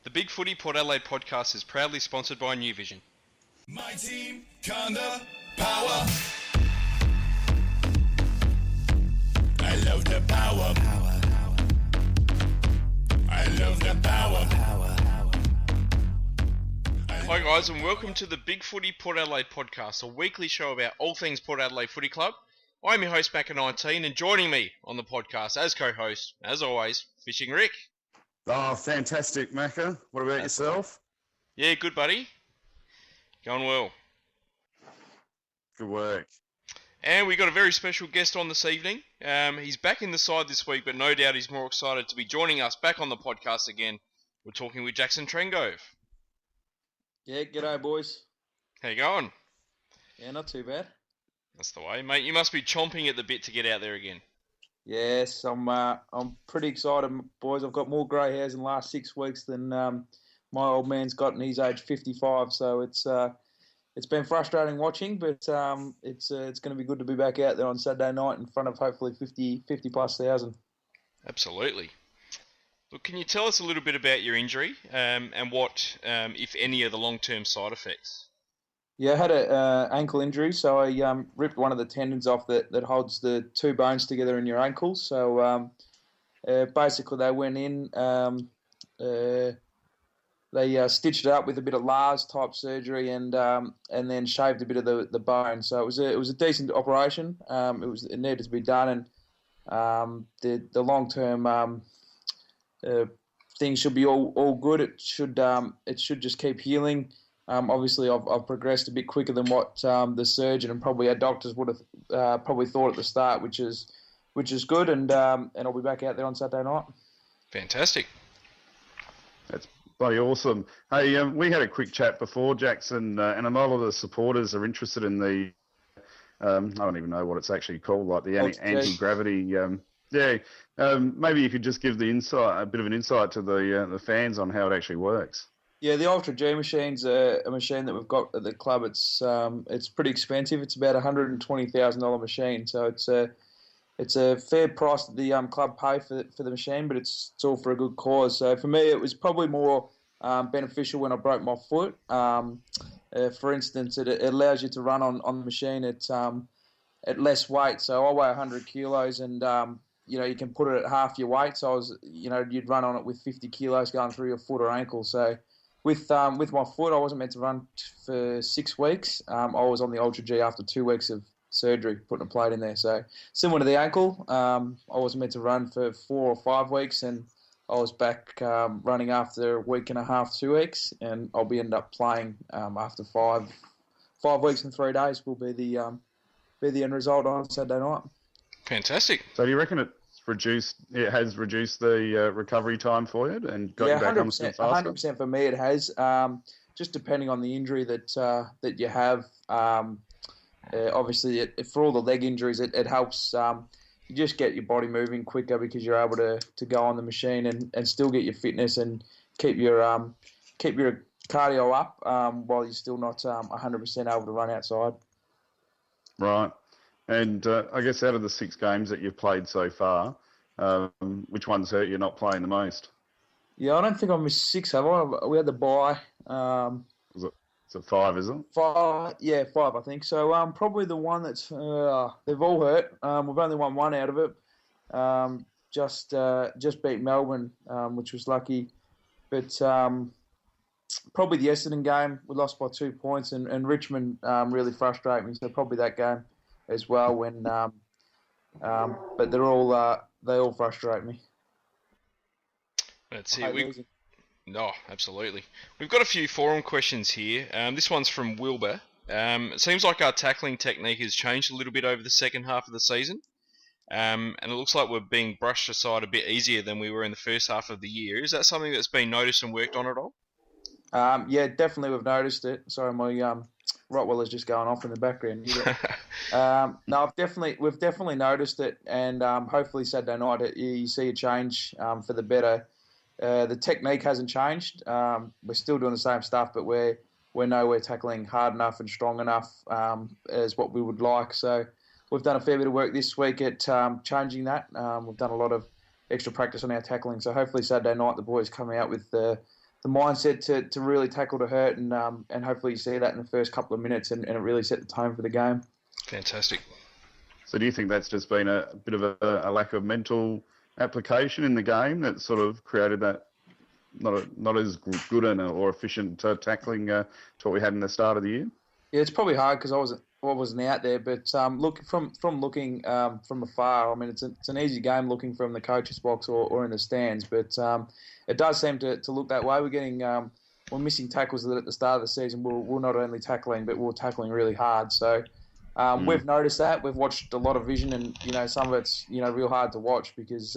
The Big Footy Port Adelaide podcast is proudly sponsored by New Vision. My team, kinda power. I love the power. I love the power. Hi guys, and welcome to the Big Footy Port Adelaide podcast, a weekly show about all things Port Adelaide Footy Club. I'm your host, Macca 19, and joining me on the podcast as co-host, as always, Fishing Rick. Oh, fantastic, Macca. What about yourself? Yeah, good buddy. Going well. Good work. And we got a very special guest on this evening. He's back in the side this week, but no doubt he's more excited to be joining us back on the podcast again. We're talking with Jackson Trengove. Yeah, g'day boys. How you going? Yeah, not too bad. That's the way, mate. You must be chomping at the bit to get out there again. Yes, I'm pretty excited, boys. I've got more grey hairs in the last 6 weeks than my old man's got, and he's age 55. So it's been frustrating watching, but it's going to be good to be back out there on Saturday night in front of hopefully 50 plus thousand. Absolutely. Look, can you tell us a little bit about your injury and what, if any, are the long-term side effects? Yeah, I had an ankle injury, so I ripped one of the tendons off that holds the two bones together in your ankle. So basically they went in, they stitched it up with a bit of Lars type surgery and then shaved a bit of the bone. So it was a decent operation. It needed to be done, and the long term things should be all good. It should just keep healing. Obviously, I've progressed a bit quicker than what the surgeon and probably our doctors would have probably thought at the start, which is good. And I'll be back out there on Saturday night. Fantastic. That's bloody awesome. Hey, we had a quick chat before, Jackson, and a lot of the supporters are interested in the, I don't even know what it's actually called, like the anti-gravity. Maybe you could just give a bit of an insight to the fans on how it actually works. Yeah, the Ultra G machine's a machine that we've got at the club. It's pretty expensive. It's about $120,000 machine, so it's a fair price that the club pay for the machine, but it's all for a good cause. So for me, it was probably more beneficial when I broke my foot. For instance, it allows you to run on the machine at less weight. So I weigh 100 kilos, and you can put it at half your weight. So you'd run on it with 50 kilos going through your foot or ankle. So with my foot, I wasn't meant to run for 6 weeks. I was on the Ultra G after 2 weeks of surgery, putting a plate in there. So similar to the ankle, I wasn't meant to run for 4 or 5 weeks, and I was back running after a week and a half, 2 weeks, and I'll be end up playing after 5 weeks and 3 days. Will be the end result on Saturday night. Fantastic. So do you reckon it has reduced the recovery time for you and got you back on the faster? 100% for me it has. Just depending on the injury that you have. Obviously, for all the leg injuries, it helps. You just get your body moving quicker because you're able to go on the machine and still get your fitness and keep your cardio up while you're still not 100% able to run outside. Right. And I guess out of the 6 games that you've played so far, which ones hurt you not playing the most? Yeah, I don't think I missed 6, have I? We had the bye. Is it 5, is it? 5, yeah, 5, I think. So probably the one that's they've all hurt. We've only won 1 out of it. Just beat Melbourne, which was lucky. But probably the Essendon game, we lost by 2 points, and Richmond really frustrated me. So probably that game as well. But they all frustrate me. That's it. No, absolutely. We've got a few forum questions here. This one's from Wilbur. It seems like our tackling technique has changed a little bit over the second half of the season. And it looks like we're being brushed aside a bit easier than we were in the first half of the year. Is that something that's been noticed and worked on at all? Yeah, definitely we've noticed it. Sorry, my Rottweiler's just going off in the background. No, we've definitely noticed it, and hopefully Saturday night you see a change for the better. The technique hasn't changed. We're still doing the same stuff, but we know we're tackling hard enough and strong enough as what we would like. So we've done a fair bit of work this week at changing that. We've done a lot of extra practice on our tackling. So hopefully Saturday night the boys come out with mindset to really tackle to hurt, and hopefully you see that in the first couple of minutes, and it really set the tone for the game. Fantastic. So do you think that's just been a bit of a lack of mental application in the game that sort of created that not as good or efficient tackling to what we had in the start of the year? Yeah, it's probably hard because I wasn't out there, but look from looking from afar. I mean, it's an easy game looking from the coach's box or in the stands, but it does seem to look that way. We're missing tackles that at the start of the season we're not only tackling, but we're tackling really hard. So we've noticed that. We've watched a lot of vision, and some of it's real hard to watch because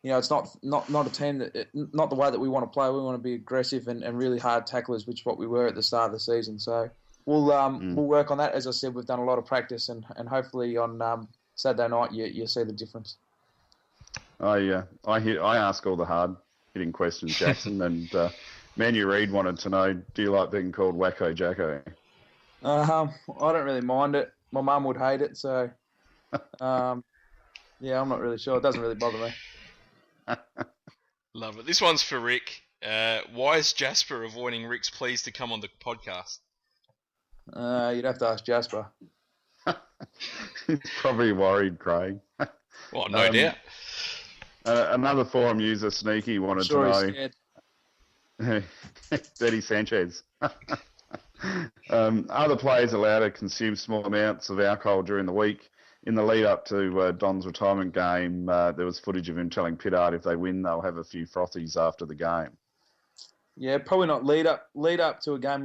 it's not a team that not the way that we want to play. We want to be aggressive and really hard tacklers, which is what we were at the start of the season. So we'll work on that. As I said, we've done a lot of practice, and hopefully on Saturday night you see the difference. I ask all the hard hitting questions, Jackson, and Manu Reid wanted to know: do you like being called Wacko Jacko? I don't really mind it. My mum would hate it, so I'm not really sure. It doesn't really bother me. Love it. This one's for Rick. Why is Jasper avoiding Rick's pleas to come on the podcast? You'd have to ask Jasper. He's probably worried, Craig. Well, no doubt. Another forum user, Sneaky, wanted to know. Eddie Sanchez. Are the players allowed to consume small amounts of alcohol during the week? In the lead up to Don's retirement game, there was footage of him telling Pittard if they win, they'll have a few frothies after the game. Yeah, probably not lead up to a game.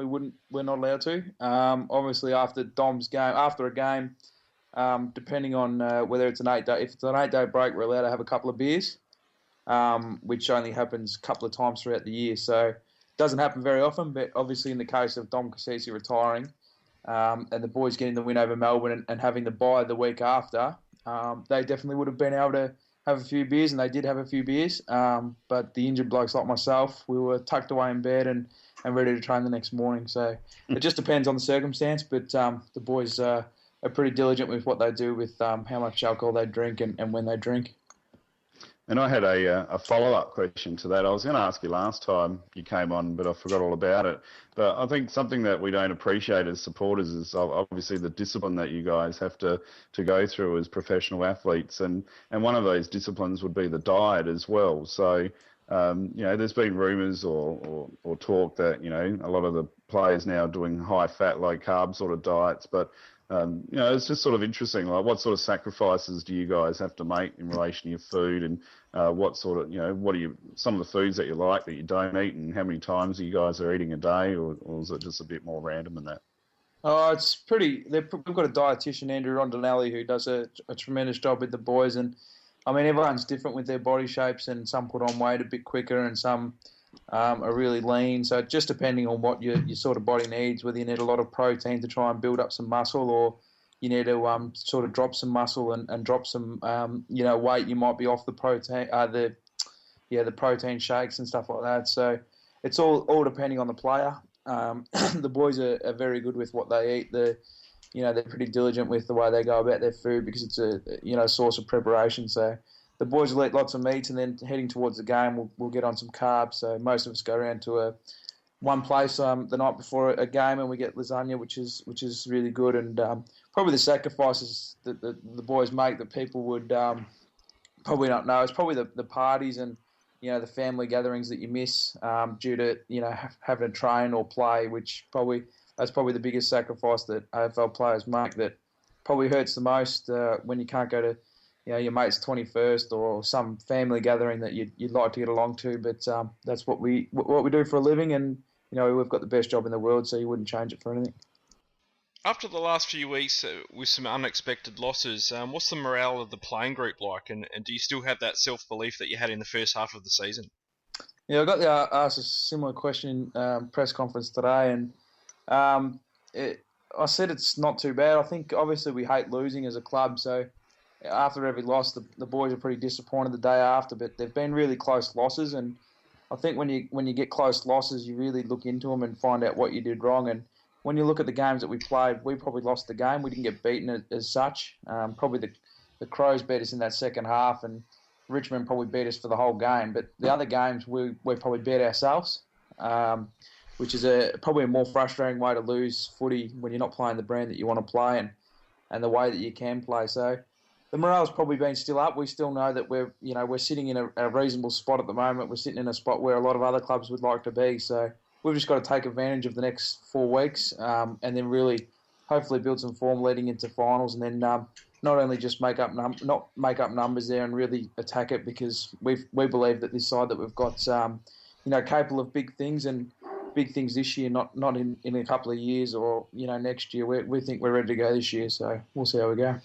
We're not allowed to. Obviously, after Dom's game, after a game, depending on whether it's an 8 day. If it's an 8 day break, we're allowed to have a couple of beers, which only happens a couple of times throughout the year. So it doesn't happen very often. But obviously, in the case of Dom Cassisi retiring, and the boys getting the win over Melbourne and having the bye the week after, they definitely would have been able to have a few beers, and they did have a few beers. But the injured blokes like myself, we were tucked away in bed and ready to train the next morning. So it just depends on the circumstance. But the boys are pretty diligent with what they do with how much alcohol they drink and when they drink. And I had a follow-up question to that. I was going to ask you last time you came on, but I forgot all about it. But I think something that we don't appreciate as supporters is obviously the discipline that you guys have to go through as professional athletes. And one of those disciplines would be the diet as well. So, there's been rumours or talk that, a lot of the players now are doing high-fat, low-carb sort of diets. But it's just sort of interesting. Like, what sort of sacrifices do you guys have to make in relation to your food, and what sort of, what are some of the foods that you like that you don't eat, and how many times you guys are eating a day, or is it just a bit more random than that? Oh, it's pretty. We've got a dietitian, Andrew Rondinelli, who does a tremendous job with the boys, and I mean everyone's different with their body shapes, and some put on weight a bit quicker, and some are really lean. So just depending on what your sort of body needs, whether you need a lot of protein to try and build up some muscle, or you need to sort of drop some muscle and drop some weight, you might be off the protein, the protein shakes and stuff like that. So it's all depending on the player. The boys are very good with what they eat. They're pretty diligent with the way they go about their food because it's a source of preparation. So the boys will eat lots of meats, and then heading towards the game, we'll get on some carbs. So most of us go around to one place the night before a game, and we get lasagna, which is really good. And probably the sacrifices that the boys make that people would probably not know is probably the parties and the family gatherings that you miss due to having to train or play, which that's probably the biggest sacrifice that AFL players make. That probably hurts the most when you can't go to your mate's 21st or some family gathering that you'd like to get along to, but that's what we do for a living, and we've got the best job in the world, so you wouldn't change it for anything. After the last few weeks with some unexpected losses, what's the morale of the playing group like, and do you still have that self-belief that you had in the first half of the season? Yeah, I got asked a similar question in press conference today, and I said it's not too bad. I think obviously we hate losing as a club, so after every loss, the boys are pretty disappointed the day after, but they've been really close losses, and I think when you get close losses, you really look into them and find out what you did wrong. And when you look at the games that we played, we probably lost the game. We didn't get beaten as such. Probably the Crows beat us in that second half, and Richmond probably beat us for the whole game. But the other games, we probably beat ourselves. which is probably a more frustrating way to lose footy when you're not playing the brand that you want to play and the way that you can play. So the morale's probably been still up. We still know that we're sitting in a reasonable spot at the moment. We're sitting in a spot where a lot of other clubs would like to be. So we've just got to take advantage of the next 4 weeks and then really hopefully build some form leading into finals, and then not only just not make up numbers there and really attack it, because we believe that this side that we've got, capable of big things and big things this year, not in a couple of years or next year. We think we're ready to go this year, so we'll see how we go.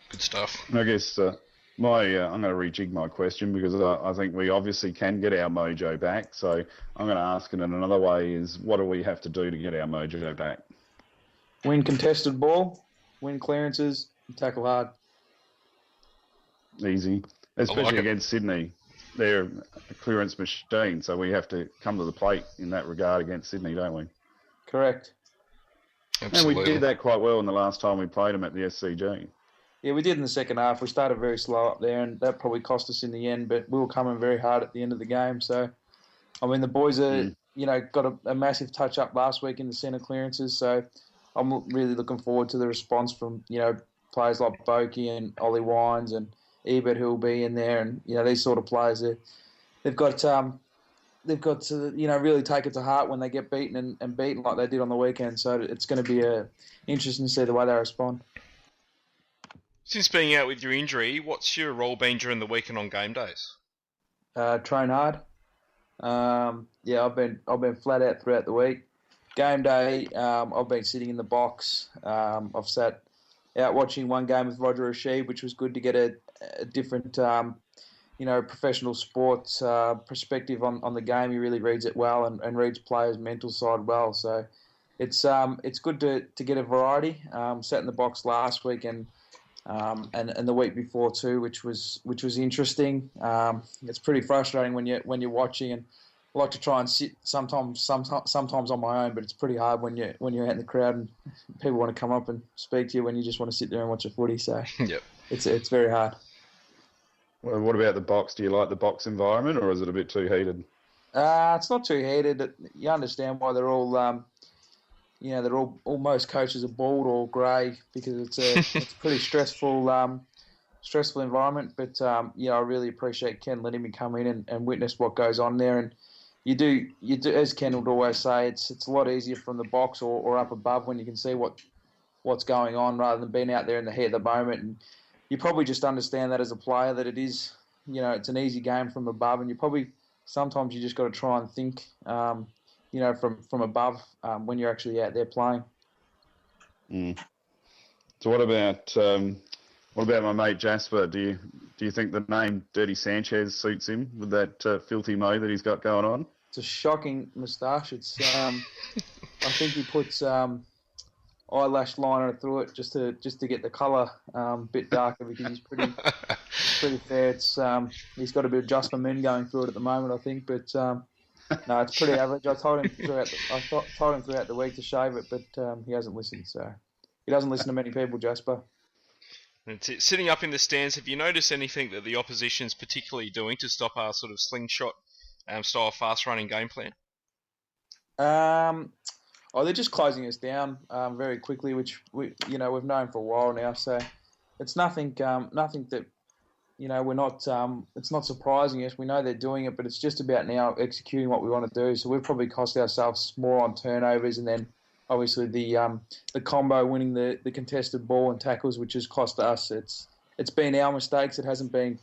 Good stuff. I guess I'm going to rejig my question, because I think we obviously can get our mojo back. So I'm going to ask it in another way: is what do we have to do to get our mojo back? Win contested ball, win clearances, and tackle hard. Easy, especially against Sydney. They're a clearance machine, so we have to come to the plate in that regard against Sydney, don't we? Correct. Absolutely. And we did that quite well in the last time we played them at the SCG. Yeah, we did in the second half. We started very slow up there, and that probably cost us in the end, but we were coming very hard at the end of the game. So, I mean, the boys are, got a massive touch-up last week in the centre clearances, so I'm really looking forward to the response from, players like Boki and Ollie Wines and Ebert, who will be in there, and, these sort of players, they've got to, really take it to heart when they get beaten and beaten like they did on the weekend. So it's going to be interesting to see the way they respond. Since being out with your injury, what's your role been during the week and on game days? Train hard. I've been flat out throughout the week. Game day, I've been sitting in the box. I've sat out watching one game with Roger Rashid, which was good to get a different, professional sports perspective on the game. He really reads it well and reads players' mental side well. So it's good to get a variety. Sat in the box last week and the week before too, which was interesting. It's pretty frustrating when you're watching, and I like to try and sit sometimes on my own, but it's pretty hard when you're out in the crowd and people want to come up and speak to you when you just want to sit there and watch a footy. So yep. It's very hard. Well, what about the box? Do you like the box environment, or is it a bit too heated? It's not too heated. You understand why they're all most coaches are bald or grey, because it's a pretty stressful environment. But I really appreciate Ken letting me come in and witness what goes on there. And you do, as Ken would always say, it's a lot easier from the box or up above when you can see what's going on, rather than being out there in the heat of the moment. And you probably just understand that as a player, that it is, it's an easy game from above, and sometimes you just got to try and think, from above when you're actually out there playing. Mm. So what about my mate Jasper? Do you think the name Dirty Sanchez suits him with that filthy mo that he's got going on? It's a shocking moustache. It's I think he puts eyelash liner through it just to get the colour a bit darker, because he's pretty fair. It's he's got a bit of Jasper Moon going through it at the moment, I think, but. No, it's pretty average. I told him throughout the week to shave it, but he hasn't listened. So he doesn't listen to many people, Jasper. That's it. Sitting up in the stands, have you noticed anything that the opposition's particularly doing to stop our sort of slingshot style fast-running game plan? They're just closing us down very quickly, which we've known for a while now. So it's nothing that. We're not. It's not surprising us. We know they're doing it, but it's just about now executing what we want to do. So we've probably cost ourselves more on turnovers, and then obviously the combo winning the contested ball and tackles, which has cost us. It's been our mistakes. It hasn't been,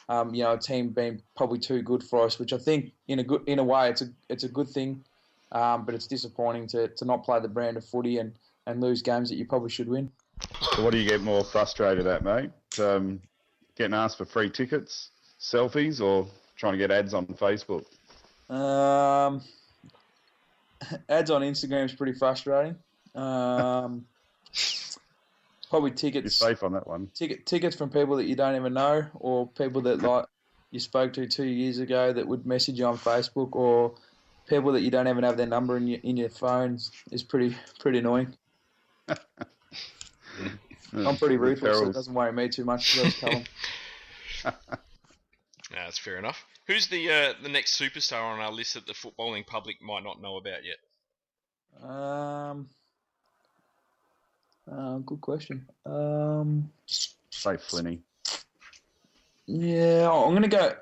a team being probably too good for us, which I think in a way it's a good thing, but it's disappointing to not play the brand of footy and lose games that you probably should win. So what do you get more frustrated at, mate? Getting asked for free tickets, selfies, or trying to get ads on Facebook? Ads on Instagram is pretty frustrating. Probably tickets. You're safe on that one. Tickets from people that you don't even know, or people that like you spoke to 2 years ago that would message you on Facebook, or people that you don't even have their number in your phones is pretty annoying. I'm pretty ruthless, so it doesn't worry me too much. Just tell them. That's fair enough. Who's the next superstar on our list that the footballing public might not know about yet? Good question. Say Flinney. Yeah, I'm going to go.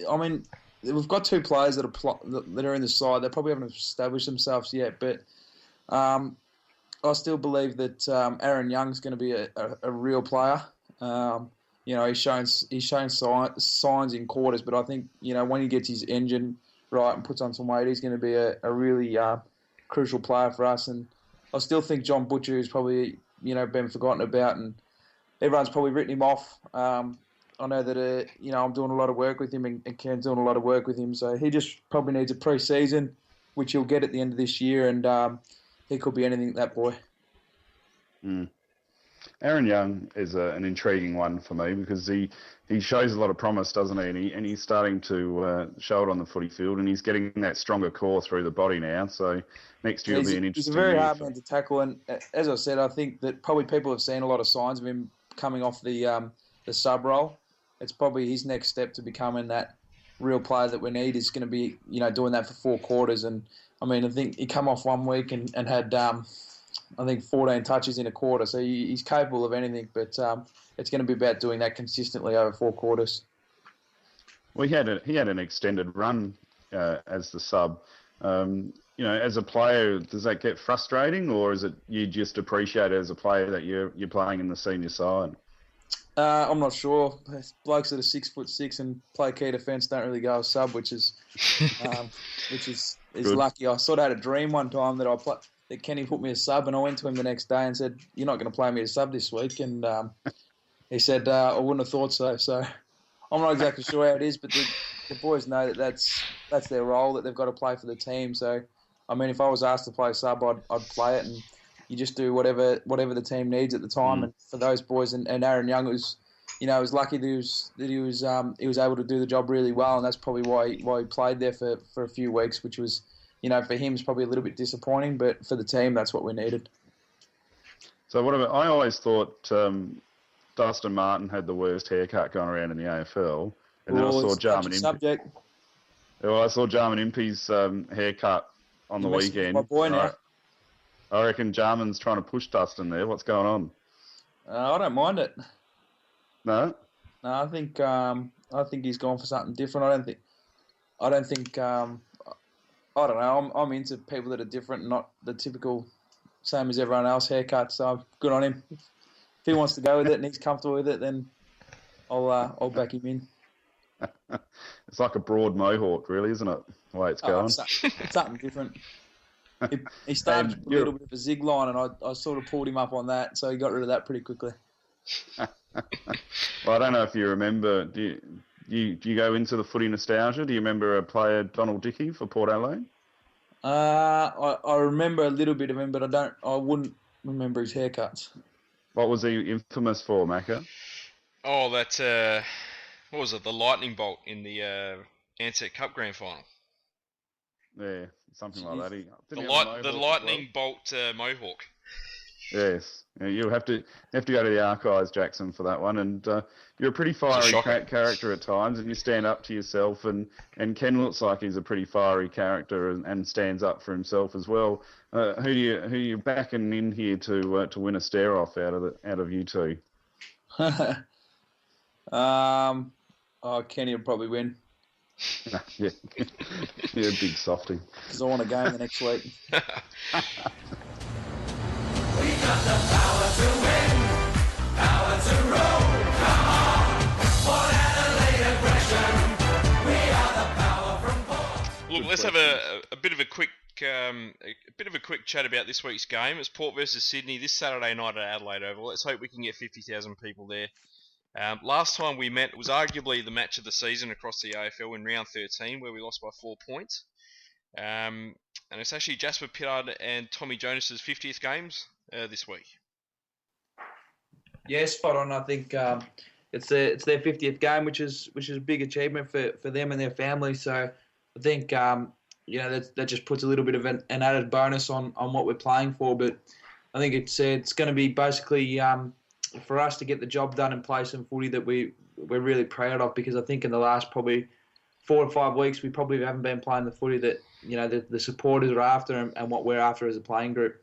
I mean, we've got two players that are in the side. They probably haven't established themselves yet, but I still believe that Aaron Young's going to be a real player. He's shown signs in quarters, but I think when he gets his engine right and puts on some weight, he's going to be a really crucial player for us. And I still think John Butcher is probably been forgotten about, and everyone's probably written him off. I know that I'm doing a lot of work with him, and Ken's doing a lot of work with him, so he just probably needs a pre-season, which he'll get at the end of this year, and he could be anything, that boy. Aaron Young is an intriguing one for me because he shows a lot of promise, doesn't he? And he's starting to show it on the footy field, and he's getting that stronger core through the body now. So next year will be an interesting year. He's a very hard man to tackle, and as I said, I think that probably people have seen a lot of signs of him coming off the sub role. It's probably his next step to becoming that real player that we need is going to be, doing that for 4 quarters. And I mean, I think he come off one week and had, I think 14 touches in a quarter. So he's capable of anything, but it's going to be about doing that consistently over 4 quarters. Well, he had an extended run as the sub. As a player, does that get frustrating, or is it you just appreciate it as a player that you're playing in the senior side? I'm not sure. Blokes that are 6'6" and play key defence don't really go as sub, which is lucky. I sort of had a dream one time that Kenny put me as sub, and I went to him the next day and said, "You're not going to play me as sub this week," and he said, "I wouldn't have thought so." So I'm not exactly sure how it is, but the boys know that that's their role, that they've got to play for the team. So I mean, if I was asked to play sub, I'd play it, and you just do whatever the team needs at the time. And for those boys, and Aaron Young was lucky that he was able to do the job really well, and that's probably why he played there for a few weeks, which was, for him is probably a little bit disappointing, but for the team, that's what we needed. So I always thought Dustin Martin had the worst haircut going around in the AFL, and then I saw Jarman Impey. Well, I saw Jarman Impey's haircut on the weekend. My boy now. I reckon Jarman's trying to push Dustin there. What's going on? I don't mind it. No? No, I think he's gone for something different. I don't know. I'm into people that are different, not the typical same as everyone else haircut. So good on him. If he wants to go with it and he's comfortable with it, then I'll back him in. It's like a broad mohawk, really, isn't it? The way it's going. It's something different. He started a little bit of a zig line, and I sort of pulled him up on that, so he got rid of that pretty quickly. Well, I don't know if you remember. Do you go into the footy nostalgia? Do you remember a player, Donald Dickey, for Port Adelaide? I remember a little bit of him, but I wouldn't remember his haircuts. What was he infamous for, Macca? Oh, that what was it? The lightning bolt in the Ansett Cup Grand Final. Yeah, something like that. The lightning bolt mohawk. Yes, you'll have to go to the archives, Jackson, for that one. And you're a pretty fiery character at times, and you stand up to yourself. And Ken looks like he's a pretty fiery character and stands up for himself as well. Who you backing in here to win a stare off out of you two? Kenny will probably win. Yeah, you're a big softy. Because I want a game the next week. We got the power to win, power to rule. Come on, Port Adelaide aggression. We are the power from Port. Look, let's have a bit of a quick chat about this week's game. It's Port versus Sydney this Saturday night at Adelaide Oval. Let's hope we can get 50,000 people there. Last time we met, it was arguably the match of the season across the AFL in round 13, where we lost by 4 points. And it's actually Jasper Pittard and Tommy Jonas's 50th games this week. Yeah, spot on. I think it's their 50th game, which is a big achievement for them and their family. So I think that just puts a little bit of an added bonus on what we're playing for. But I think it's going to be basically for us to get the job done and play some footy that we're really proud of, because I think in the last probably 4 or 5 weeks, we probably haven't been playing the footy that the supporters are after and what we're after as a playing group.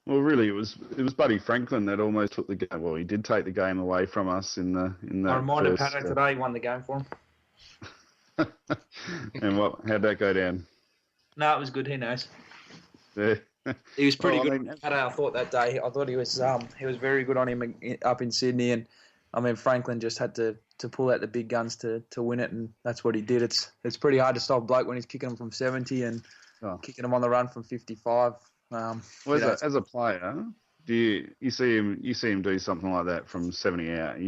Well, really, it was Buddy Franklin that almost took the game. Well, he did take the game away from us in the I reminded first. Pato today he won the game for him. And how'd that go down? No, it was good. He knows. Yeah. He was pretty Well, good. Pato, I thought that day. I thought he was very good on him up in Sydney, and I mean Franklin just had to pull out the big guns to win it, and that's what he did. It's pretty hard to stop a bloke when he's kicking him from 70 and kicking him on the run from 55. Well, as a player, do you see him do something like that from 70 out? Are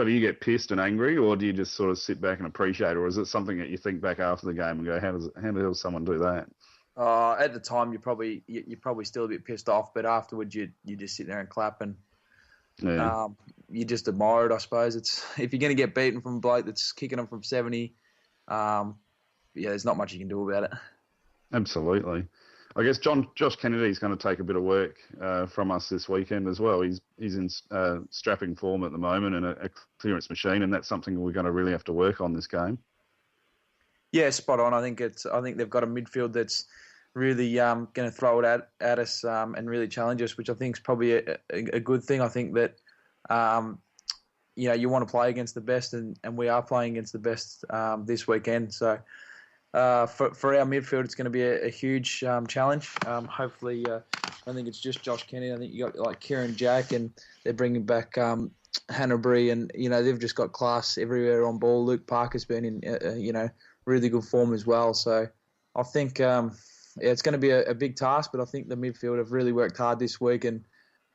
you get pissed and angry, or do you just sort of sit back and appreciate it, or is it something that you think back after the game and go, how the hell does someone do that? At the time, you're probably still a bit pissed off, but afterwards you just sit there and clap and you just admire it, I suppose. It's if you're going to get beaten from a bloke that's kicking them from 70, there's not much you can do about it. Absolutely. I guess Josh Kennedy's going to take a bit of work from us this weekend as well. He's in strapping form at the moment and a clearance machine, and that's something we're going to really have to work on this game. Yeah, spot on. I think they've got a midfield that's really going to throw it at us and really challenge us, which I think is probably a good thing. I think that you want to play against the best, and we are playing against the best this weekend. So for our midfield, it's going to be a huge challenge. Hopefully, I think it's just Josh Kennedy. I think you got like Kieran Jack, and they're bringing back Hanbury, and they've just got class everywhere on ball. Luke Parker's been in really good form as well. So I think it's going to be a big task, but I think the midfield have really worked hard this week, and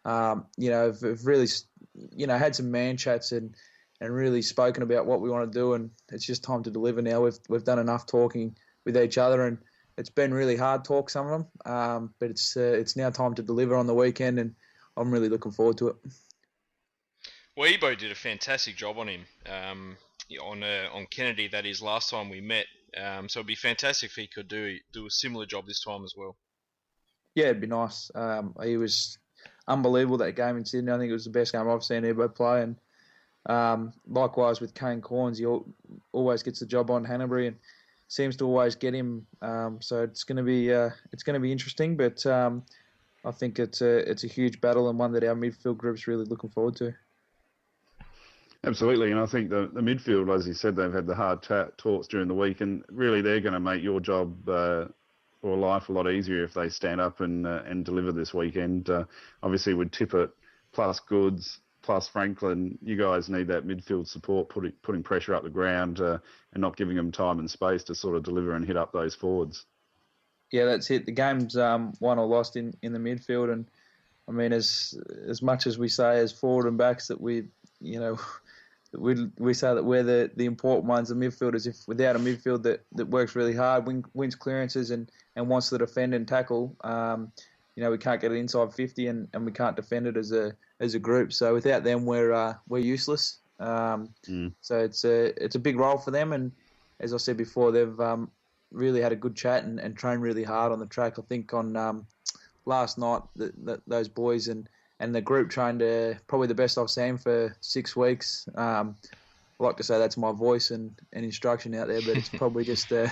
have really had some man chats and really spoken about what we want to do, and it's just time to deliver now. We've done enough talking with each other, and it's been really hard talk, some of them, but it's now time to deliver on the weekend, and I'm really looking forward to it. Well, Ebo did a fantastic job on him, on Kennedy, that is, last time we met. So it'd be fantastic if he could do a similar job this time as well. Yeah, it'd be nice. He was unbelievable that game in Sydney. I think it was the best game I've seen Ebo play, and likewise with Kane Corns, he always gets the job on Hanbury and seems to always get him. So it's going to be interesting, but I think it's a huge battle and one that our midfield group's really looking forward to. Absolutely, and I think the midfield, as you said, they've had the hard talks during the week, and really they're going to make your job or life a lot easier if they stand up and deliver this weekend. Obviously, with Tippett plus Goods plus Franklin, you guys need that midfield support, putting pressure up the ground and not giving them time and space to sort of deliver and hit up those forwards. Yeah, that's it. The game's won or lost in the midfield, and I mean, as much as we say as forward and backs that we say that we're the important ones, the midfielders. If without a midfield that works really hard, wins clearances and wants to defend and tackle, we can't get it inside 50 and we can't defend it as a group. So without them, we're useless. So it's a big role for them. And as I said before, they've really had a good chat and trained really hard on the track. I think on last night those boys and the group trained probably the best I've seen for 6 weeks. I like to say that's my voice and instruction out there, but it's probably just a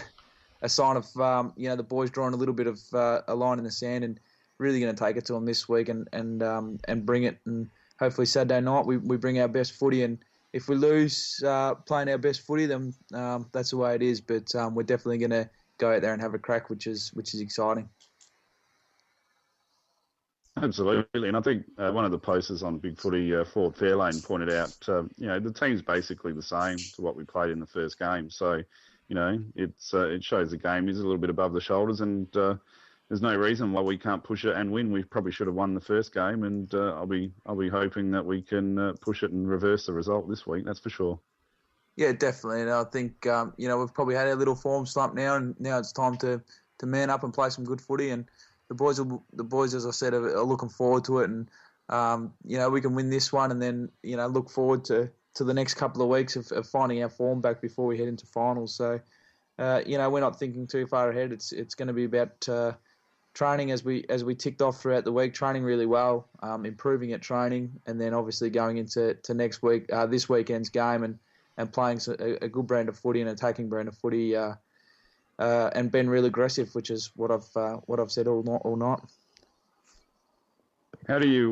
sign of the boys drawing a little bit of a line in the sand and really going to take it to them this week and bring it. And hopefully Saturday night we bring our best footy. And if we lose playing our best footy, then that's the way it is. But we're definitely going to go out there and have a crack, which is exciting. Absolutely, and I think one of the posters on Big Footy, Ford Fairlane, pointed out, the team's basically the same to what we played in the first game. So, it shows the game is a little bit above the shoulders, and there's no reason why we can't push it and win. We probably should have won the first game, and I'll be hoping that we can push it and reverse the result this week. That's for sure. Yeah, definitely, and I think we've probably had a little form slump now, and now it's time to man up and play some good footy. And the boys, as I said, are looking forward to it, and we can win this one, and then look forward to the next couple of weeks of finding our form back before we head into finals. So we're not thinking too far ahead. It's going to be about training as we ticked off throughout the week, training really well, improving at training, and then obviously going into next week, this weekend's game, and playing a good brand of footy and attacking brand of footy, and been really aggressive, which is what I've said all night. How do you,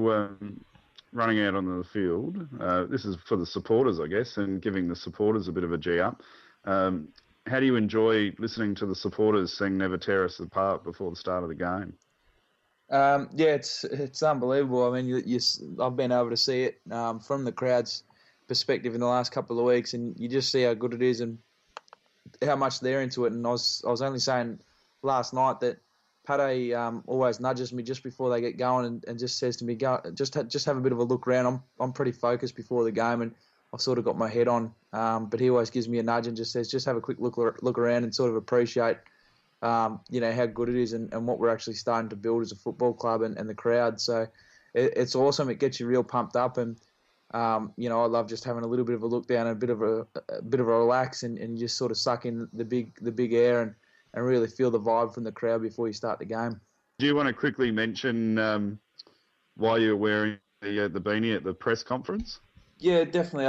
running out on the field, this is for the supporters, I guess, and giving the supporters a bit of a G up. How do you enjoy listening to the supporters sing "Never Tear Us Apart" before the start of the game? Yeah, it's unbelievable. I mean, I've been able to see it from the crowd's perspective in the last couple of weeks, and you just see how good it is and how much they're into it. And I was only saying last night that Pate always nudges me just before they get going and just says to me, "Go, just have a bit of a look around." I'm pretty focused before the game, and I've sort of got my head on. But he always gives me a nudge and just says, "Just have a quick look around and sort of appreciate, how good it is and what we're actually starting to build as a football club and the crowd." So it's awesome. It gets you real pumped up, and I love just having a little bit of a look down and a bit of a relax and just sort of suck in the big air and really feel the vibe from the crowd before you start the game. Do you want to quickly mention why you're wearing the beanie at the press conference? Yeah, definitely.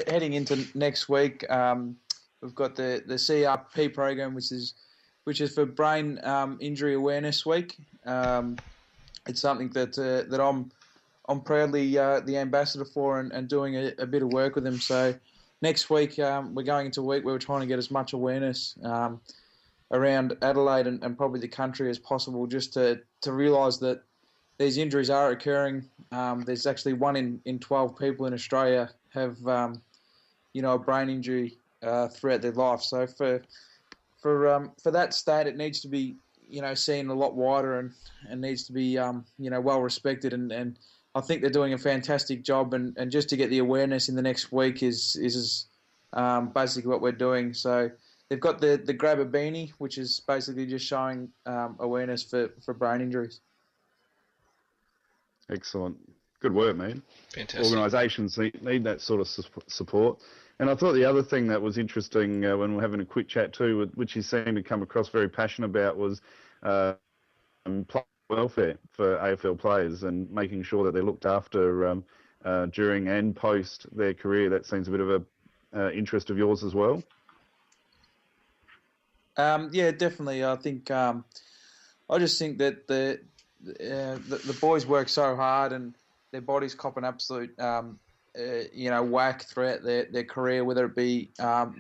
Heading into next week, we've got the CRP program, which is for Brain Injury Awareness Week. It's something that I'm proudly the ambassador for and doing a bit of work with them. So next week we're going into a week where we're trying to get as much awareness around Adelaide and probably the country as possible, just to realise that these injuries are occurring. There's actually 1 in 12 people in Australia have a brain injury throughout their life. So for that stat, it needs to be seen a lot wider and needs to be well respected. And I think they're doing a fantastic job. And just to get the awareness in the next week is basically what we're doing. So they've got the Grab a Beanie, which is basically just showing awareness for brain injuries. Excellent. Good work, man. Fantastic. Organisations need that sort of support. And I thought the other thing that was interesting when we're having a quick chat too, which you seemed to come across very passionate about, was player welfare for AFL players and making sure that they're looked after during and post their career. That seems a bit of a interest of yours as well. Yeah, definitely. I think I just think that the boys work so hard and their bodies cop an absolute whack throughout their career, whether it be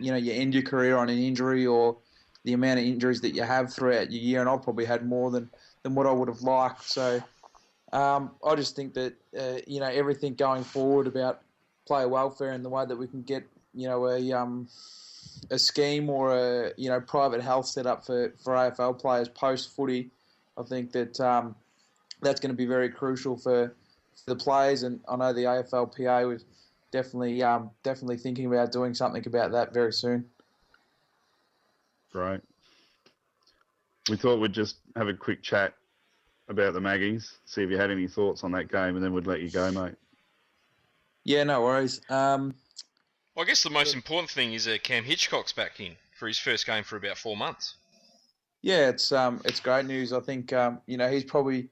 you end your career on an injury or the amount of injuries that you have throughout your year. And I've probably had more than what I would have liked. So I just think that everything going forward about player welfare and the way that we can get a scheme or a private health set up for AFL players post footy, I think that that's going to be very crucial for the players. And I know the AFLPA was definitely thinking about doing something about that very soon. Right. We thought we'd just have a quick chat about the Maggies, see if you had any thoughts on that game, and then we'd let you go, mate. Yeah, no worries. Well, I guess the most important thing is Cam Hitchcock's back in for his first game for about 4 months. Yeah, it's great news. I think he's probably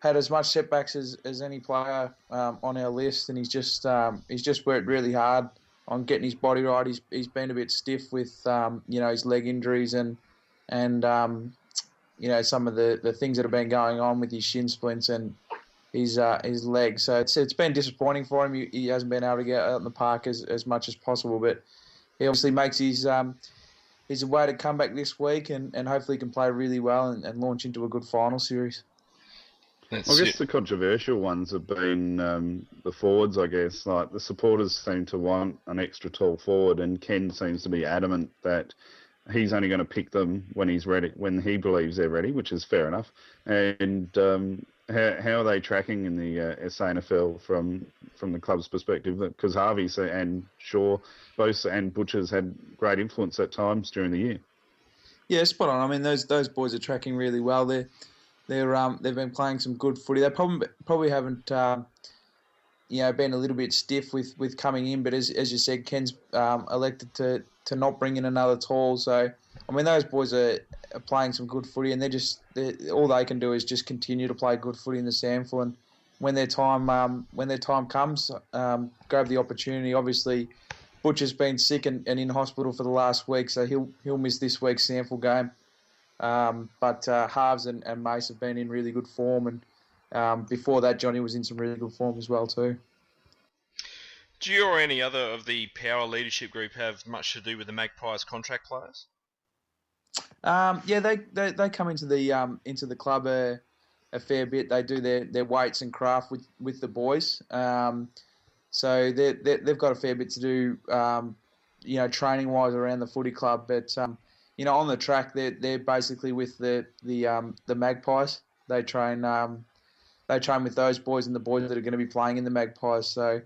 had as much setbacks as any player on our list, and he's just worked really hard on getting his body right. He's been a bit stiff with his leg injuries and some of the things that have been going on with his shin splints and his leg. So it's been disappointing for him. He hasn't been able to get out in the park as much as possible, but he obviously makes his way to come back this week and hopefully can play really well and launch into a good final series. I guess the controversial ones have been the forwards, I guess. Like the supporters seem to want an extra tall forward, and Ken seems to be adamant that he's only going to pick them when he's ready, when he believes they're ready, which is fair enough. And how are they tracking in the SANFL from the club's perspective? Because Harvey and Shaw both and Butchers had great influence at times during the year. Yeah, spot on. I mean, those boys are tracking really well. They've been playing some good footy. They probably haven't been a little bit stiff with coming in, but as you said, Ken's elected to not bring in another tall. So I mean, those boys are playing some good footy, and all they can do is just continue to play good footy in the SANFL. And when their time comes, grab the opportunity. Obviously, Butcher's been sick and in hospital for the last week, so he'll miss this week's sample game. But Harves and Mace have been in really good form, and before that, Johnny was in some really good form as well too. Do you or any other of the Power leadership group have much to do with the Magpies contract players? Yeah, they come into the club a fair bit. They do their weights and craft with the boys. So they've got a fair bit to do, training wise around the footy club. But on the track, they're basically with the Magpies. They train with those boys and the boys that are going to be playing in the Magpies. So,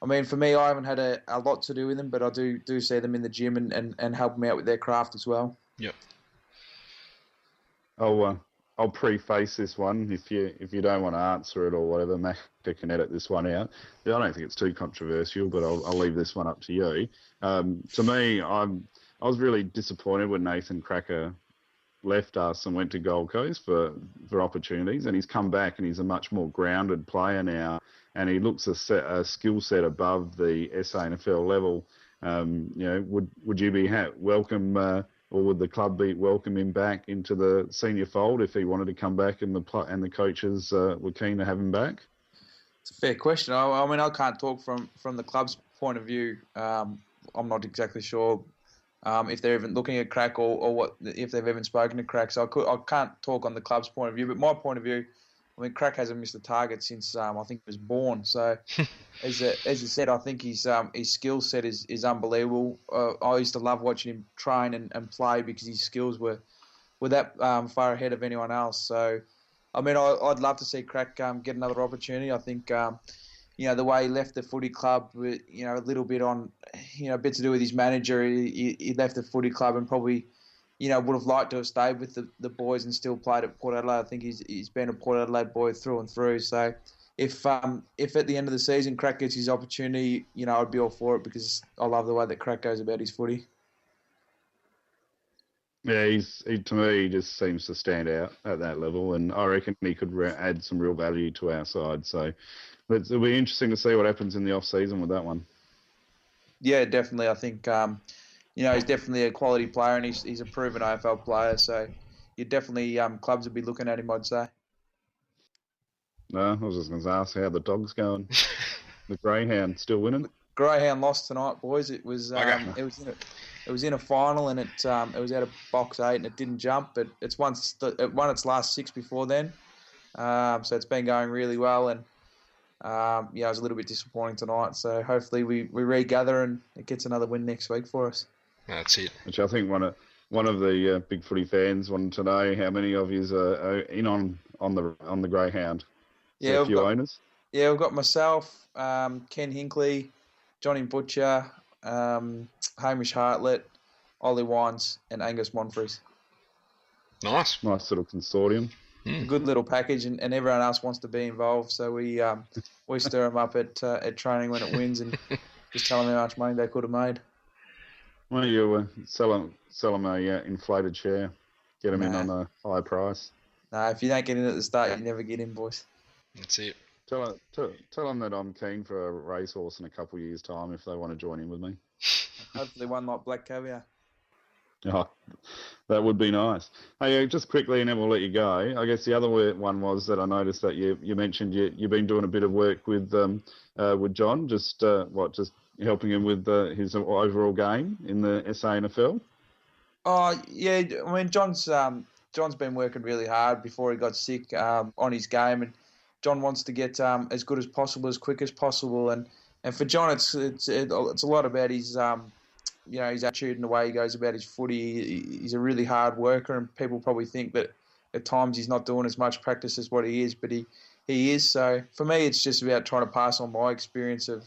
I mean, for me, I haven't had a lot to do with them, but I do see them in the gym and help them out with their craft as well. Yep. I'll preface this one if you don't want to answer it or whatever. Macca can edit this one out. I don't think it's too controversial, but I'll leave this one up to you. To me, I was really disappointed when Nathan Cracker left us and went to Gold Coast for opportunities, and he's come back and he's a much more grounded player now, and he looks a skill set above the SANFL level. Would you be welcome? Or would the club welcome him back into the senior fold if he wanted to come back and the coaches were keen to have him back? It's a fair question. I mean, I can't talk from the club's point of view. I'm not exactly sure if they're even looking at Crack or what if they've even spoken to Crack. So I can't talk on the club's point of view. But my point of view, I mean, Crack hasn't missed a target since I think he was born. So, as you said, I think his skill set is unbelievable. I used to love watching him train and play because his skills were that far ahead of anyone else. So, I mean, I'd love to see Crack get another opportunity. I think, the way he left the footy club, a little bit on, a bit to do with his manager. He left the footy club and probably, would have liked to have stayed with the boys and still played at Port Adelaide. I think he's been a Port Adelaide boy through and through. So if at the end of the season Crack gets his opportunity, I'd be all for it because I love the way that Crack goes about his footy. Yeah, to me, he just seems to stand out at that level, and I reckon he could add some real value to our side. So it'll be interesting to see what happens in the off-season with that one. Yeah, definitely. I think, he's definitely a quality player, and he's a proven AFL player. So you definitely clubs would be looking at him, I'd say. No, I was just going to ask how the dog's going. The Greyhound still winning? Greyhound lost tonight, boys. It was it was in a final, and it was out of box 8 and it didn't jump, but it won its last 6 before then. So it's been going really well, and it was a little bit disappointing tonight. So hopefully we regather and it gets another win next week for us. That's it. Which I think one of the big footy fans wanted to know how many of you are in on the Greyhound. Yeah, a few owners. Yeah, we've got myself, Ken Hinkley, Johnny Butcher, Hamish Hartlett, Ollie Wines, and Angus Monfries. Nice little consortium. A good little package, and everyone else wants to be involved. So we stir them up at training when it wins, and just tell them how much money they could have made. Well, you sell them a inflated share, get them in on a high price. Nah, if you don't get in at the start, you never get in, boys. That's it. Tell them that I'm keen for a racehorse in a couple of years' time if they want to join in with me. Hopefully one like Black Caviar. Oh, that would be nice. Hey, just quickly, and then we'll let you go. I guess the other one was that I noticed that you mentioned you've been doing a bit of work with John, just helping him with his overall game in the SANFL. Oh yeah, I mean John's been working really hard before he got sick on his game, and John wants to get as good as possible, as quick as possible, and for John it's a lot about his his attitude and the way he goes about his footy. He's a really hard worker, and people probably think that at times he's not doing as much practice as what he is, but he is. So for me, it's just about trying to pass on my experience of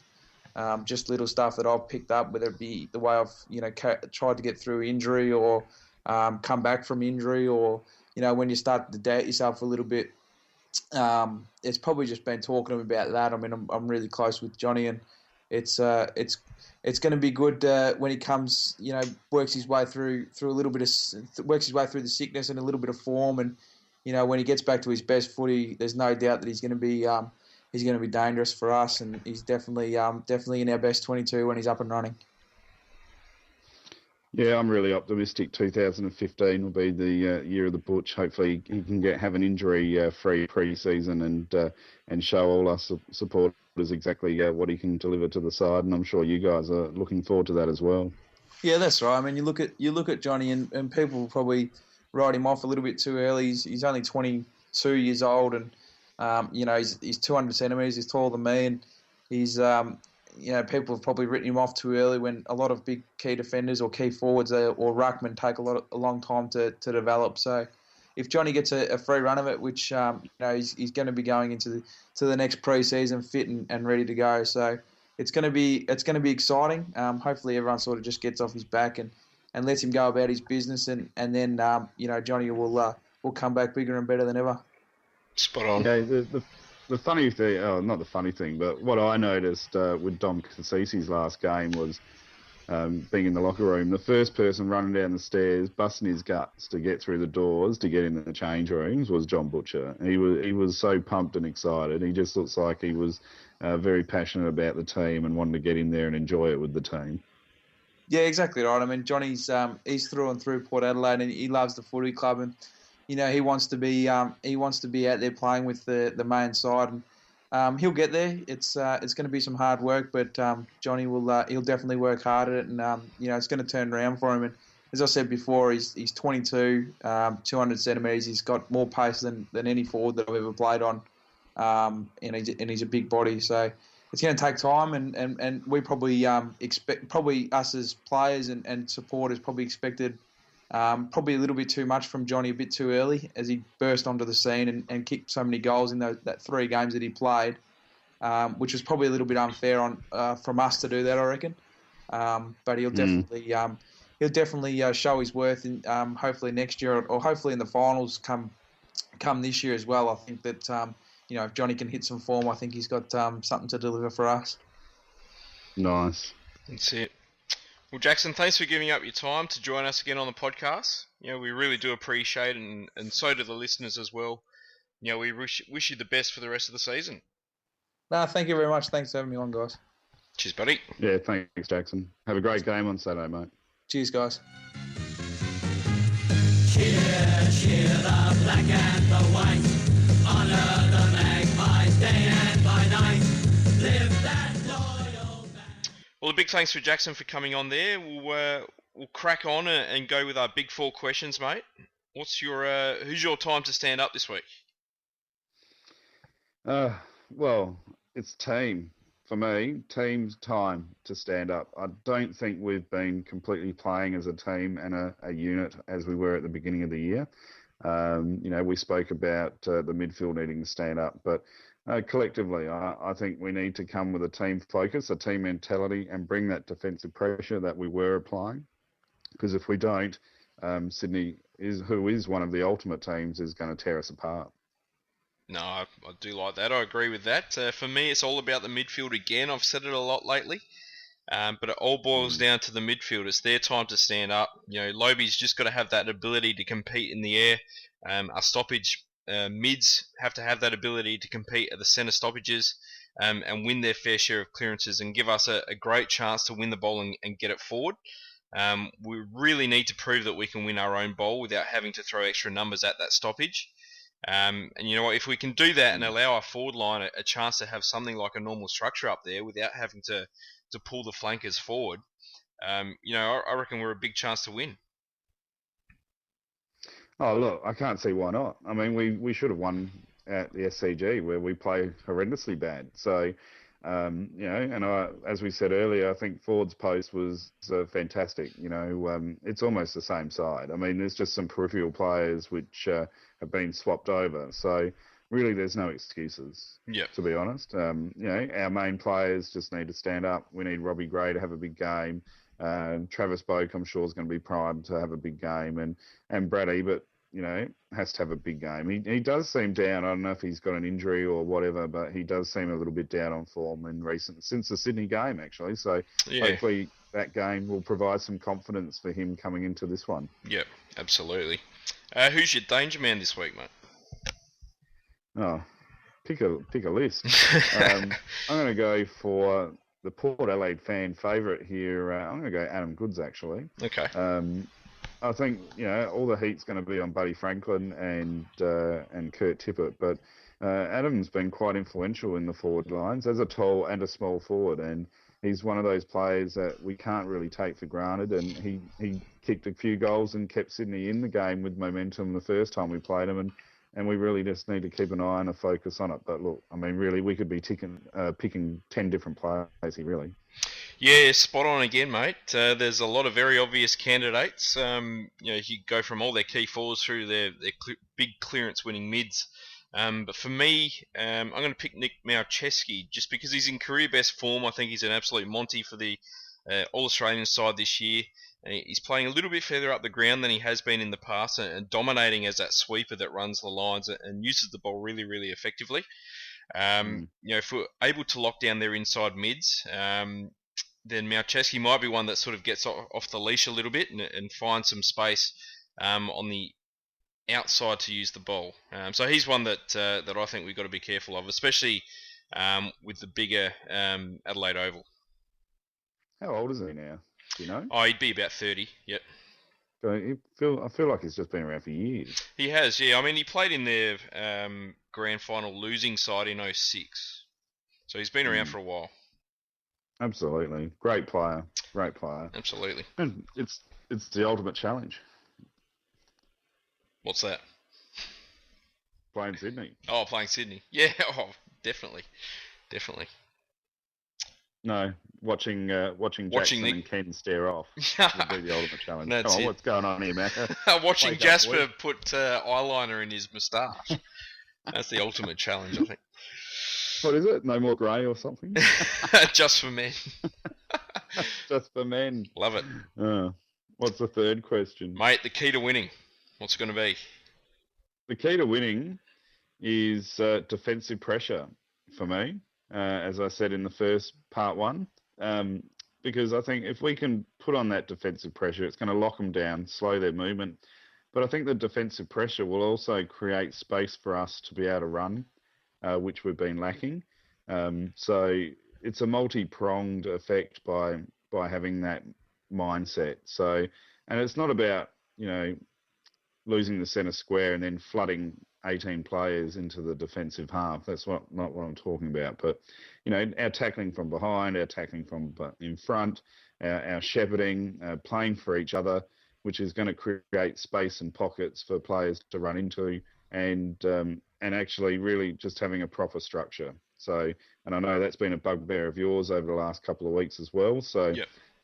just little stuff that I've picked up, whether it be the way I've tried to get through injury or come back from injury, or when you start to doubt yourself a little bit. It's probably just been talking to him about that. I mean, I'm really close with Johnny, and it's going to be good when he comes. Works his way through the sickness and a little bit of form, and when he gets back to his best footy, there's no doubt that he's going to be dangerous for us, and he's definitely in our best 22 when he's up and running. Yeah, I'm really optimistic. 2015 will be the year of the Butch. Hopefully, he can have an injury-free pre-season and show all us supporters exactly what he can deliver to the side. And I'm sure you guys are looking forward to that as well. Yeah, that's right. I mean, you look at Johnny, and people will probably write him off a little bit too early. He's only 22 years old, and he's 200 centimeters. He's taller than me, and he's people have probably written him off too early when a lot of big key defenders or key forwards or ruckmen take a long time to develop. So if Johnny gets a free run of it, which he's going to be going into the next pre-season fit and ready to go. So it's going to be exciting. Hopefully everyone sort of just gets off his back and lets him go about his business, and then Johnny will come back bigger and better than ever. Spot on. Yeah, the funny thing, not the funny thing, but what I noticed with Dom Cassisi's last game was being in the locker room, the first person running down the stairs, busting his guts to get through the doors to get in the change rooms was John Butcher. He was so pumped and excited. He just looks like he was very passionate about the team and wanted to get in there and enjoy it with the team. Yeah, exactly right. I mean, Johnny's he's through and through Port Adelaide, and he loves the footy club, and he wants to be out there playing with the main side, and he'll get there. It's going to be some hard work, but Johnny will he'll definitely work hard at it, and it's going to turn around for him. And as I said before, he's 22, 200 centimeters. He's got more pace than any forward that I've ever played on, and he's a big body. So it's going to take time, and we probably probably us as players and supporters probably expected. Probably a little bit too much from Johnny a bit too early as he burst onto the scene and kicked so many goals in that 3 games that he played, which was probably a little bit unfair from us to do that, I reckon. But he'll definitely show his worth in, hopefully next year or hopefully in the finals come this year as well. I think that if Johnny can hit some form, I think he's got something to deliver for us. Nice. That's it. Well, Jackson, thanks for giving up your time to join us again on the podcast. We really do appreciate it, and so do the listeners as well. We wish you the best for the rest of the season. No, thank you very much. Thanks for having me on, guys. Cheers, buddy. Yeah, thanks, Jackson. Have a great game on Saturday, mate. Cheers, guys. Cheer, cheer the black and the white. Honour the Magpies day and by night. Live that loyal band. Well, a big thanks for Jackson for coming on there. We'll crack on and go with our big 4 questions, mate. Who's your time to stand up this week? Well, it's team. For me, team's time to stand up. I don't think we've been completely playing as a team and a unit as we were at the beginning of the year. We spoke about the midfield needing to stand up, but collectively, I think we need to come with a team focus, a team mentality, and bring that defensive pressure that we were applying. Because if we don't, Sydney, who is one of the ultimate teams, is going to tear us apart. No, I do like that. I agree with that. For me, it's all about the midfield again. I've said it a lot lately. But it all boils down to the midfield. It's their time to stand up. Lobie's just got to have that ability to compete in the air. Our stoppage mids have to have that ability to compete at the centre stoppages and win their fair share of clearances and give us a great chance to win the ball and get it forward. We really need to prove that we can win our own ball without having to throw extra numbers at that stoppage. And you know what? If we can do that and allow our forward line a chance to have something like a normal structure up there without having to pull the flankers forward, I reckon we're a big chance to win. Oh, look, I can't see why not. I mean, we should have won at the SCG where we play horrendously bad. So, as we said earlier, I think Ford's post was fantastic. It's almost the same side. I mean, there's just some peripheral players which have been swapped over. So, really, there's no excuses, to be honest. Our main players just need to stand up. We need Robbie Gray to have a big game. Travis Boak, I'm sure, is going to be primed to have a big game. And Brad Ebert, has to have a big game. He does seem down. I don't know if he's got an injury or whatever, but he does seem a little bit down on form since the Sydney game, actually. So hopefully that game will provide some confidence for him coming into this one. Yep, absolutely. Who's your danger man this week, mate? Oh, pick a list. I'm going to go for the Port Adelaide fan favourite here. I'm going to go Adam Goods, actually. Okay. I think all the heat's going to be on Buddy Franklin and Kurt Tippett, but Adam's been quite influential in the forward lines as a tall and a small forward, and he's one of those players that we can't really take for granted. And he kicked a few goals and kept Sydney in the game with momentum the first time we played him, and we really just need to keep an eye and a focus on it. But look, I mean, really, we could be picking 10 different players here, really. Yeah, spot on again, mate. There's a lot of very obvious candidates. You go from all their key forwards through their big clearance-winning mids. But for me, I'm going to pick Nick Malcheski just because he's in career best form. I think he's an absolute Monty for the All-Australian side this year. He's playing a little bit further up the ground than he has been in the past, and dominating as that sweeper that runs the lines and uses the ball really, really effectively. If we're able to lock down their inside mids, then Malcheski might be one that sort of gets off the leash a little bit and finds some space on the outside to use the ball. So he's one that I think we've got to be careful of, especially with the bigger Adelaide Oval. How old is he now? Do you know? Oh, he'd be about 30, yep. I feel like he's just been around for years. He has, yeah. I mean, he played in their grand final losing side in 06. So he's been around for a while. Absolutely. Great player. Absolutely. And it's the ultimate challenge. What's that? Playing Sydney. Oh, playing Sydney. Yeah, definitely. No, watching Jackson Nick and Ken stare off would be the ultimate challenge. That's it. What's going on here, man? Watching Jasper put eyeliner in his moustache. That's the ultimate challenge, I think. What is it? No more grey or something? Just for men. Just for men. Love it. What's the third question? Mate, the key to winning. What's it going to be? The key to winning is defensive pressure for me, as I said in the first part one, because I think if we can put on that defensive pressure, it's going to lock them down, slow their movement. But I think the defensive pressure will also create space for us to be able to run, which we've been lacking. So it's a multi-pronged effect by having that mindset. So, and it's not about, losing the centre square and then flooding 18 players into the defensive half. That's not what I'm talking about. But, our tackling from behind, our tackling from in front, our shepherding, playing for each other, which is going to create space and pockets for players to run into, and actually really just having a proper structure. So, and I know that's been a bugbear of yours over the last couple of weeks as well. So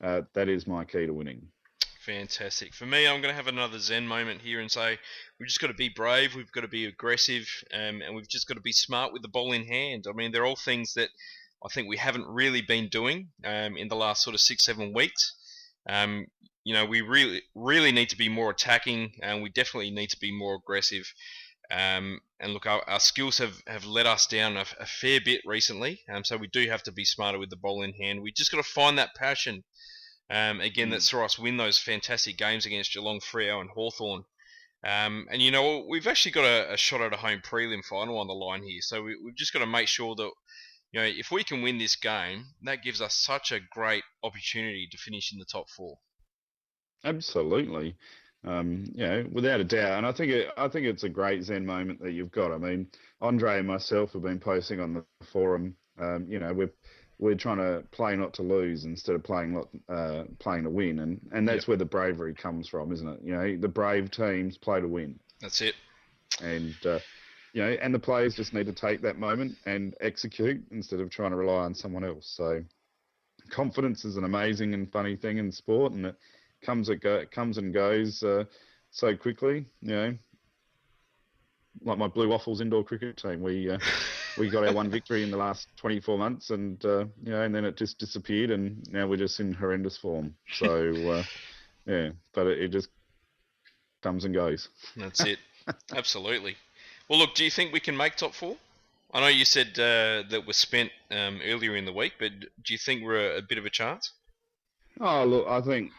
that is my key to winning. Fantastic. For me, I'm going to have another Zen moment here and say we've just got to be brave, we've got to be aggressive, and we've just got to be smart with the ball in hand. I mean, they're all things that I think we haven't really been doing in the last sort of 6-7 weeks. We really need to be more attacking, and we definitely need to be more aggressive. And look, our skills have let us down a fair bit recently, so we do have to be smarter with the ball in hand. We just got to find that passion. That saw us win those fantastic games against Geelong, Freo and Hawthorn. And we've actually got a shot at a home prelim final on the line here. So we've just got to make sure that, if we can win this game, that gives us such a great opportunity to finish in the top 4. Absolutely. Without a doubt. And I think it's a great Zen moment that you've got. I mean, Andre and myself have been posting on the forum. We're trying to play not to lose instead of playing to win, and that's where the bravery comes from, isn't it? The brave teams play to win. That's it. And and the players just need to take that moment and execute instead of trying to rely on someone else. So confidence is an amazing and funny thing in sport, and it comes and goes so quickly. Like my Blue Waffles indoor cricket team, we got our one victory in the last 24 months, and and then it just disappeared, and now we're just in horrendous form. So but it just comes and goes. That's it. Absolutely. Well, look, do you think we can make top 4? I know you said that was spent earlier in the week, but do you think we're a bit of a chance? Oh, look, I think.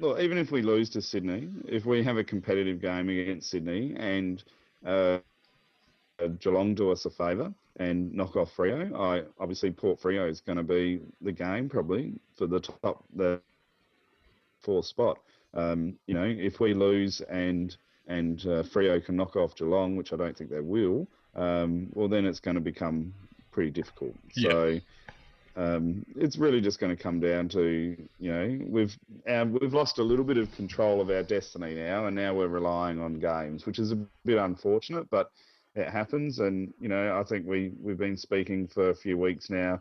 Look, even if we lose to Sydney, if we have a competitive game against Sydney and Geelong do us a favour and knock off Freo. Obviously Port Freo is going to be the game probably for the 4th spot. If we lose and Freo can knock off Geelong, which I don't think they will, well then it's going to become pretty difficult. Yeah. So it's really just going to come down to, we've lost a little bit of control of our destiny now, and now we're relying on games, which is a bit unfortunate, but it happens. And I think we've been speaking for a few weeks now.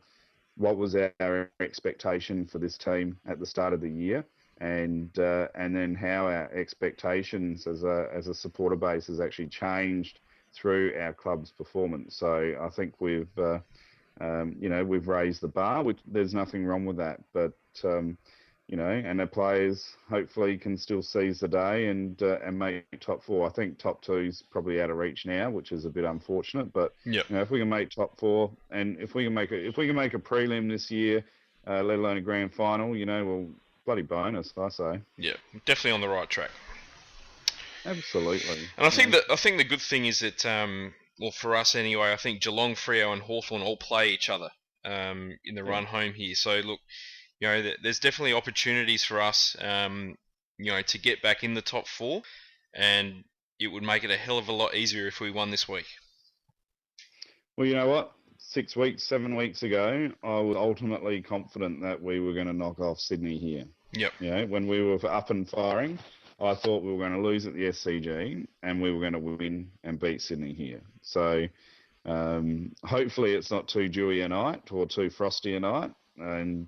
What was our expectation for this team at the start of the year, and then how our expectations as a supporter base has actually changed through our club's performance. So I think we've raised the bar, which there's nothing wrong with that. But, and the players hopefully can still seize the day and make top 4. I think top 2's probably out of reach now, which is a bit unfortunate. But, if we can make top 4, and if we can make a prelim this year, let alone a grand final, well, bloody bonus, I say. Yeah, definitely on the right track. Absolutely. And I think the good thing is that, well, for us anyway, I think Geelong, Freo and Hawthorn all play each other in the run home here. So look, there's definitely opportunities for us, to get back in the top 4, and it would make it a hell of a lot easier if we won this week. Well, you know what? 7 weeks ago, I was ultimately confident that we were going to knock off Sydney here. Yep. When we were up and firing, I thought we were going to lose at the SCG and we were going to win and beat Sydney here. So hopefully it's not too dewy a night or too frosty a night, and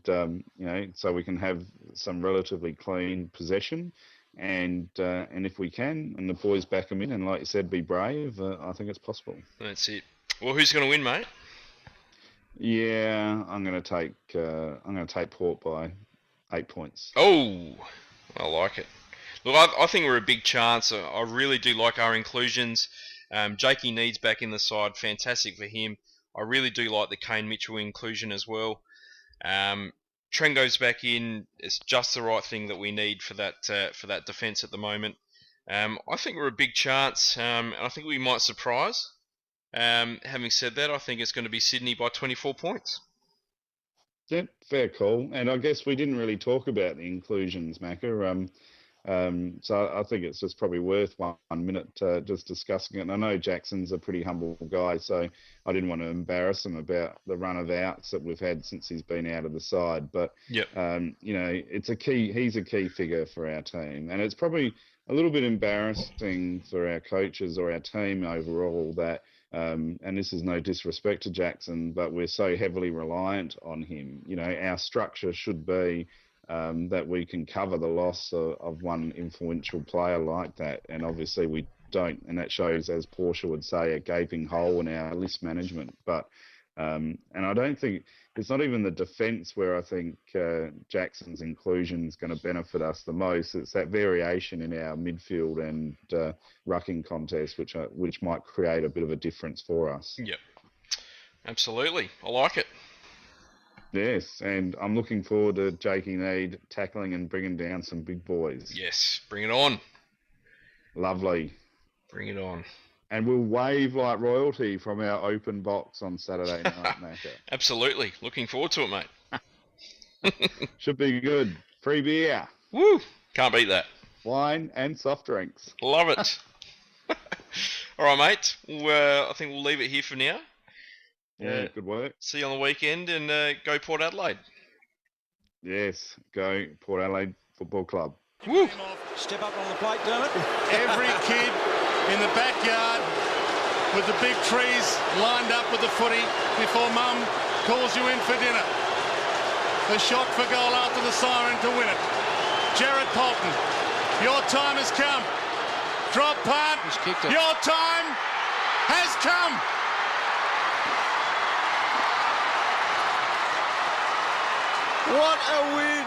so we can have some relatively clean possession. And if we can, and the boys back them in, and like you said, be brave, I think it's possible. That's it. Well, who's going to win, mate? Yeah, I'm going to take Port by 8 points. Oh, I like it. Look, I think we're a big chance. I really do like our inclusions. Jakey Need's back in the side. Fantastic for him. I really do like the Kane Mitchell inclusion as well. Trengove's back in. It's just the right thing that we need for that defence at the moment. I think we're a big chance, and I think we might surprise. Having said that, I think it's going to be Sydney by 24 points. Yeah, fair call. And I guess we didn't really talk about the inclusions, Macca. So I think it's just probably worth 1 minute just discussing it. And I know Jackson's a pretty humble guy, so I didn't want to embarrass him about the run of outs that we've had since he's been out of the side. But, he's a key figure for our team. And it's probably a little bit embarrassing for our coaches or our team overall that, and this is no disrespect to Jackson, but we're so heavily reliant on him. Our structure should be that we can cover the loss of one influential player like that. And obviously we don't. And that shows, as Portia would say, a gaping hole in our list management. But and I don't think it's not even the defence where I think Jackson's inclusion is going to benefit us the most. It's that variation in our midfield and rucking contest, which might create a bit of a difference for us. Yep, absolutely. I like it. Yes, and I'm looking forward to Jakey Need tackling and bringing down some big boys. Yes, bring it on. Lovely. Bring it on. And we'll wave like royalty from our open box on Saturday night, Macca. Absolutely. Looking forward to it, mate. Should be good. Free beer. Woo! Can't beat that. Wine and soft drinks. Love it. All right, mate. I think we'll leave it here for now. Yeah, good work. See you on the weekend, and go Port Adelaide. Yes, go Port Adelaide Football Club. Woo! Step up on the plate, Dermot. Every kid in the backyard with the big trees lined up with the footy before Mum calls you in for dinner. The shot for goal after the siren to win it. Jared Polton, your time has come. Drop punt. Your time has come. What a win!